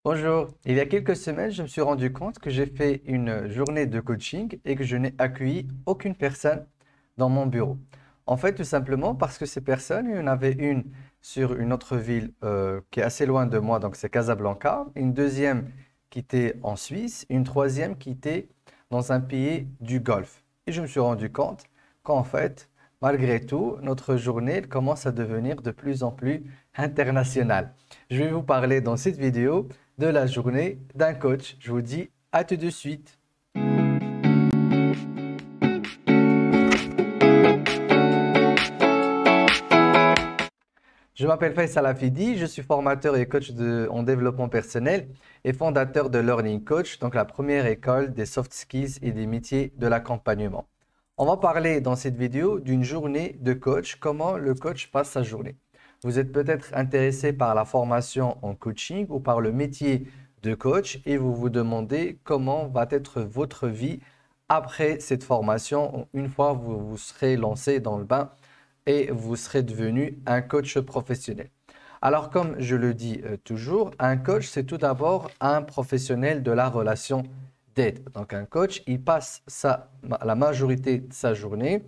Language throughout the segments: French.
Bonjour, il y a quelques semaines, je me suis rendu compte que j'ai fait une journée de coaching et que je n'ai accueilli aucune personne dans mon bureau. En fait, tout simplement parce que ces personnes, il y en avait une sur une autre ville qui est assez loin de moi, donc c'est Casablanca, une deuxième qui était en Suisse, une troisième qui était dans un pays du Golfe. Et je me suis rendu compte qu'en fait, malgré tout, notre journée elle commence à devenir de plus en plus internationale. Je vais vous parler dans cette vidéo de la journée d'un coach. Je vous dis à tout de suite. Je m'appelle Faisal Afidi, je suis formateur et coach en développement personnel et fondateur de Learning Coach, donc la première école des soft skills et des métiers de l'accompagnement. On va parler dans cette vidéo d'une journée de coach, comment le coach passe sa journée. Vous êtes peut-être intéressé par la formation en coaching ou par le métier de coach et vous vous demandez comment va être votre vie après cette formation, une fois que vous vous serez lancé dans le bain et vous serez devenu un coach professionnel. Alors, comme je le dis toujours, un coach, c'est tout d'abord un professionnel de la relation d'aide. Donc, un coach, il passe la majorité de sa journée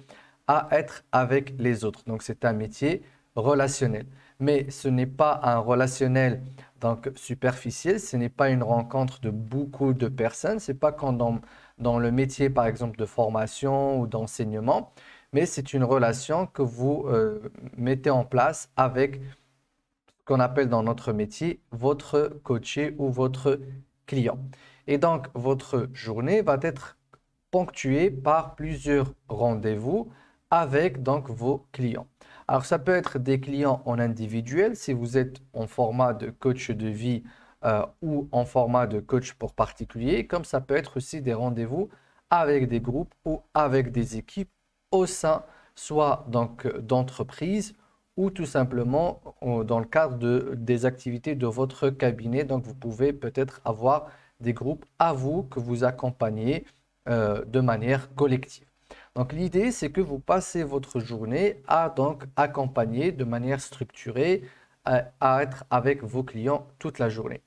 à être avec les autres. Donc, c'est un métier relationnel. Mais ce n'est pas un relationnel donc, superficiel, ce n'est pas une rencontre de beaucoup de personnes. Ce n'est pas comme dans le métier, par exemple, de formation ou d'enseignement, mais c'est une relation que vous mettez en place avec ce qu'on appelle dans notre métier votre coaché ou votre client. Et donc, votre journée va être ponctuée par plusieurs rendez-vous avec donc vos clients. Alors, ça peut être des clients en individuel si vous êtes en format de coach de vie ou en format de coach pour particulier, comme ça peut être aussi des rendez-vous avec des groupes ou avec des équipes au sein soit donc d'entreprise ou tout simplement dans le cadre des activités de votre cabinet. Donc, vous pouvez peut-être avoir des groupes à vous que vous accompagnez de manière collective. Donc, l'idée, c'est que vous passez votre journée à donc accompagner de manière structurée, à être avec vos clients toute la journée.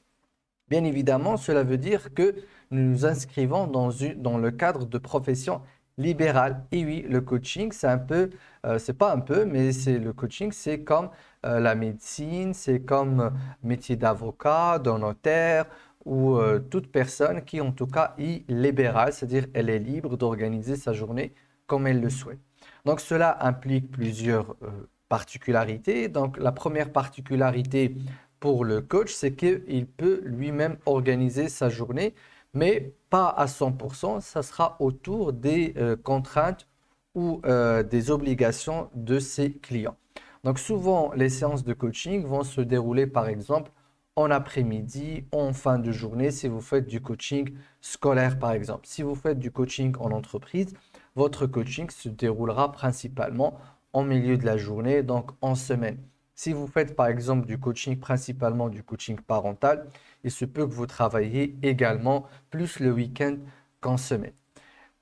Bien évidemment, cela veut dire que nous nous inscrivons dans le cadre de profession libérale. Et oui, le coaching, c'est un peu, c'est pas un peu, mais c'est le coaching, c'est comme la médecine, c'est comme métier d'avocat, de notaire ou toute personne qui en tout cas est libérale, c'est-à-dire elle est libre d'organiser sa journée comme elle le souhaite. Donc cela implique plusieurs particularités. Donc la première particularité pour le coach, c'est qu'il peut lui-même organiser sa journée, mais pas à 100%. Ça sera autour des contraintes ou des obligations de ses clients. Donc souvent, les séances de coaching vont se dérouler par exemple en après-midi, en fin de journée, si vous faites du coaching scolaire par exemple. Si vous faites du coaching en entreprise, votre coaching se déroulera principalement en milieu de la journée, donc en semaine. Si vous faites par exemple du coaching, principalement du coaching parental, il se peut que vous travaillez également plus le week-end qu'en semaine.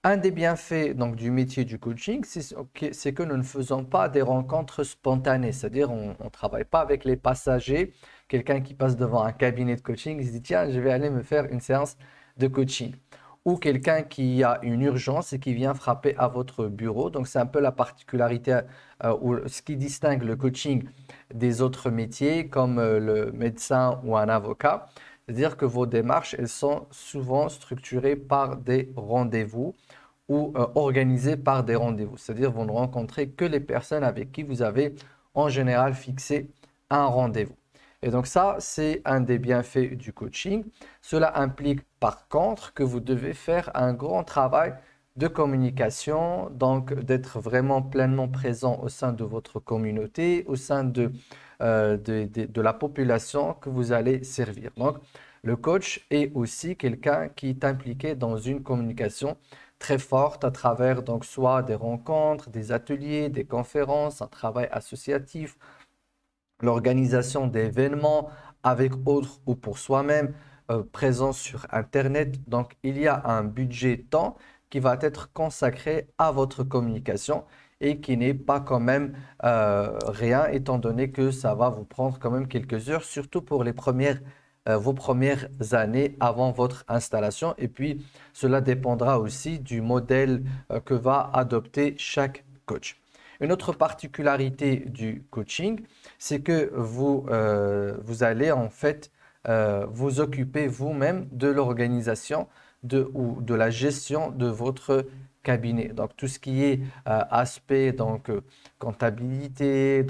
Un des bienfaits donc, du métier du coaching, c'est que nous ne faisons pas des rencontres spontanées, c'est-à-dire on ne travaille pas avec les passagers. Quelqu'un qui passe devant un cabinet de coaching, il se dit tiens, je vais aller me faire une séance de coaching. Ou quelqu'un qui a une urgence et qui vient frapper à votre bureau. Donc c'est un peu la particularité ou ce qui distingue le coaching des autres métiers comme le médecin ou un avocat. C'est-à-dire que vos démarches, elles sont souvent structurées par des rendez-vous ou organisées par des rendez-vous. C'est-à-dire vous ne rencontrez que les personnes avec qui vous avez en général fixé un rendez-vous. Et donc ça, c'est un des bienfaits du coaching. Cela implique par contre que vous devez faire un grand travail de communication, donc d'être vraiment pleinement présent au sein de votre communauté, au sein de la population que vous allez servir. Donc, le coach est aussi quelqu'un qui est impliqué dans une communication très forte à travers donc soit des rencontres, des ateliers, des conférences, un travail associatif, l'organisation d'événements avec autres ou pour soi-même, présent sur Internet. Donc, il y a un budget temps qui va être consacré à votre communication et qui n'est pas quand même rien, étant donné que ça va vous prendre quand même quelques heures, surtout pour les premières vos premières années avant votre installation. Et puis, cela dépendra aussi du modèle que va adopter chaque coach. Une autre particularité du coaching, c'est que vous allez en fait vous occuper vous-même de l'organisation ou de la gestion de votre cabinet. Donc, tout ce qui est aspect comptabilité,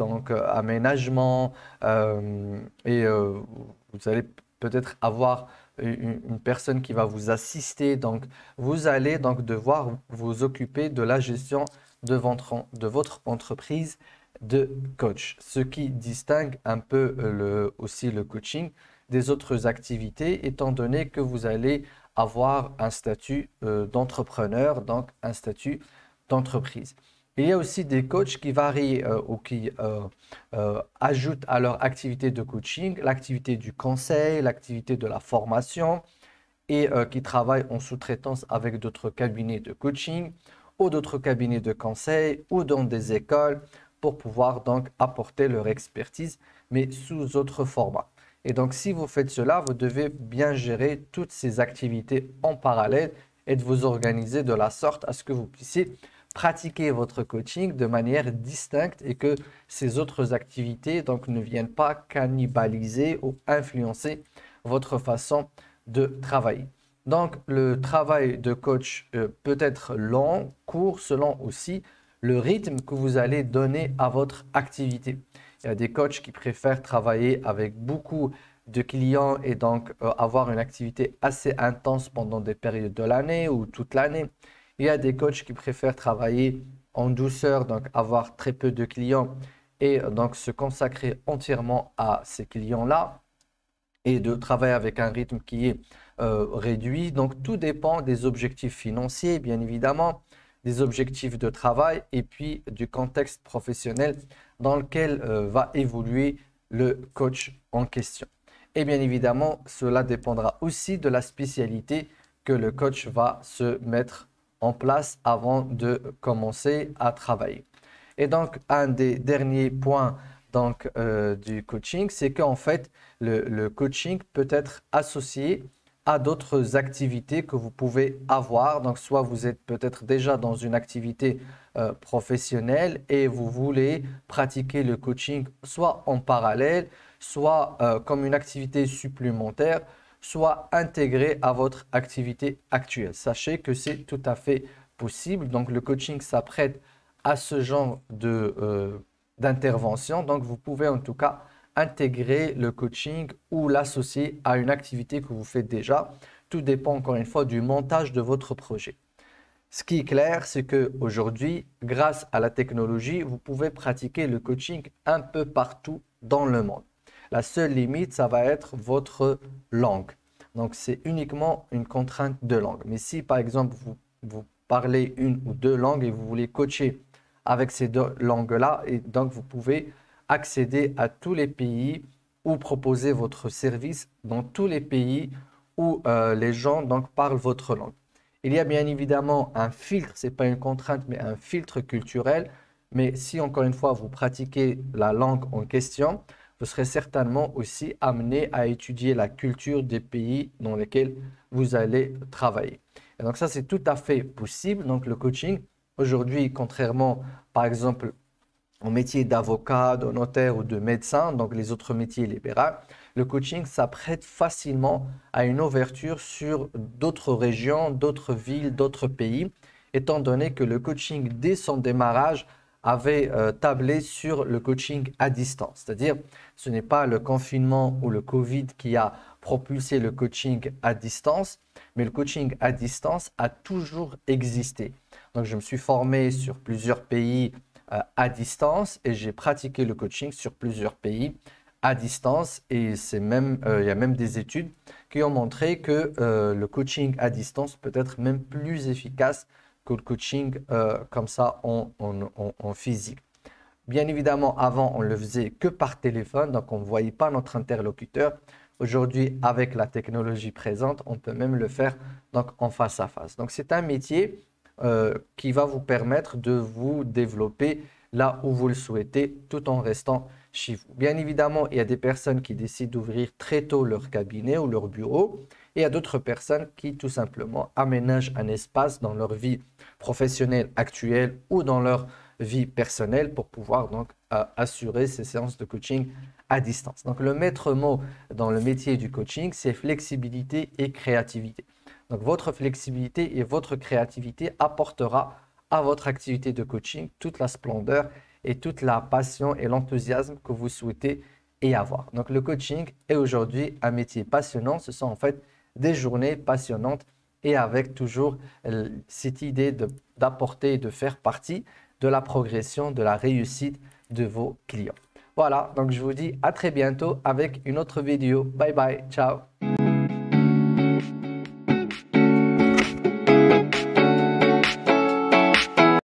aménagement, et vous allez peut-être avoir une personne qui va vous assister. Donc, vous allez donc devoir vous occuper de la gestion de votre entreprise de coach, ce qui distingue un peu aussi le coaching des autres activités, étant donné que vous allez avoir un statut d'entrepreneur, donc un statut d'entreprise. Il y a aussi des coachs qui varient ou qui ajoutent à leur activité de coaching l'activité du conseil, l'activité de la formation et qui travaillent en sous-traitance avec d'autres cabinets de coaching ou d'autres cabinets de conseil ou dans des écoles pour pouvoir donc apporter leur expertise, mais sous autre format. Et donc, si vous faites cela, vous devez bien gérer toutes ces activités en parallèle et de vous organiser de la sorte à ce que vous puissiez pratiquer votre coaching de manière distincte et que ces autres activités donc, ne viennent pas cannibaliser ou influencer votre façon de travailler. Donc, le travail de coach peut être long, court, selon aussi le rythme que vous allez donner à votre activité. Il y a des coachs qui préfèrent travailler avec beaucoup de clients et donc avoir une activité assez intense pendant des périodes de l'année ou toute l'année. Il y a des coachs qui préfèrent travailler en douceur, donc avoir très peu de clients et donc se consacrer entièrement à ces clients-là et de travailler avec un rythme qui est réduit. Donc, tout dépend des objectifs financiers, bien évidemment, des objectifs de travail et puis du contexte professionnel dans lequel va évoluer le coach en question. Et bien évidemment, cela dépendra aussi de la spécialité que le coach va se mettre en place avant de commencer à travailler. Et donc, un des derniers points du coaching, c'est qu'en fait, le coaching peut être associé à d'autres activités que vous pouvez avoir. Donc, soit vous êtes peut-être déjà dans une activité professionnelle et vous voulez pratiquer le coaching soit en parallèle, soit comme une activité supplémentaire, soit intégré à votre activité actuelle. Sachez que c'est tout à fait possible. Donc, le coaching s'apprête à ce genre d'intervention. Donc, vous pouvez en tout cas intégrer le coaching ou l'associer à une activité que vous faites déjà. Tout dépend encore une fois du montage de votre projet. Ce qui est clair, c'est qu'aujourd'hui, grâce à la technologie, vous pouvez pratiquer le coaching un peu partout dans le monde. La seule limite, ça va être votre langue. Donc, c'est uniquement une contrainte de langue. Mais si, par exemple, vous parlez une ou deux langues et vous voulez coacher avec ces deux langues-là, et donc vous pouvez accéder à tous les pays ou proposer votre service dans tous les pays où les gens donc parlent votre langue. Il y a bien évidemment un filtre, ce n'est pas une contrainte, mais un filtre culturel. Mais si encore une fois vous pratiquez la langue en question, vous serez certainement aussi amené à étudier la culture des pays dans lesquels vous allez travailler. Et donc ça, c'est tout à fait possible. Donc le coaching, aujourd'hui, contrairement par exemple au métier d'avocat, de notaire ou de médecin, donc les autres métiers libéraux, le coaching s'apprête facilement à une ouverture sur d'autres régions, d'autres villes, d'autres pays, étant donné que le coaching, dès son démarrage, avait tablé sur le coaching à distance. C'est-à-dire, ce n'est pas le confinement ou le Covid qui a propulsé le coaching à distance, mais le coaching à distance a toujours existé. Donc, je me suis formé sur plusieurs pays à distance et j'ai pratiqué le coaching sur plusieurs pays à distance et il y a même des études qui ont montré que le coaching à distance peut être même plus efficace que le coaching comme ça en physique. Bien évidemment, avant, on le faisait que par téléphone, donc on ne voyait pas notre interlocuteur. Aujourd'hui, avec la technologie présente, on peut même le faire donc en face à face. Donc, c'est un métier qui va vous permettre de vous développer là où vous le souhaitez, tout en restant chez vous. Bien évidemment, il y a des personnes qui décident d'ouvrir très tôt leur cabinet ou leur bureau et il y a d'autres personnes qui tout simplement aménagent un espace dans leur vie professionnelle actuelle ou dans leur vie personnelle pour pouvoir donc assurer ces séances de coaching à distance. Donc le maître mot dans le métier du coaching, c'est flexibilité et créativité. Donc votre flexibilité et votre créativité apportera à votre activité de coaching toute la splendeur et toute la passion et l'enthousiasme que vous souhaitez y avoir. Donc le coaching est aujourd'hui un métier passionnant. Ce sont en fait des journées passionnantes et avec toujours cette idée d'apporter et de faire partie de la progression, de la réussite de vos clients. Voilà, donc je vous dis à très bientôt avec une autre vidéo. Bye bye, ciao.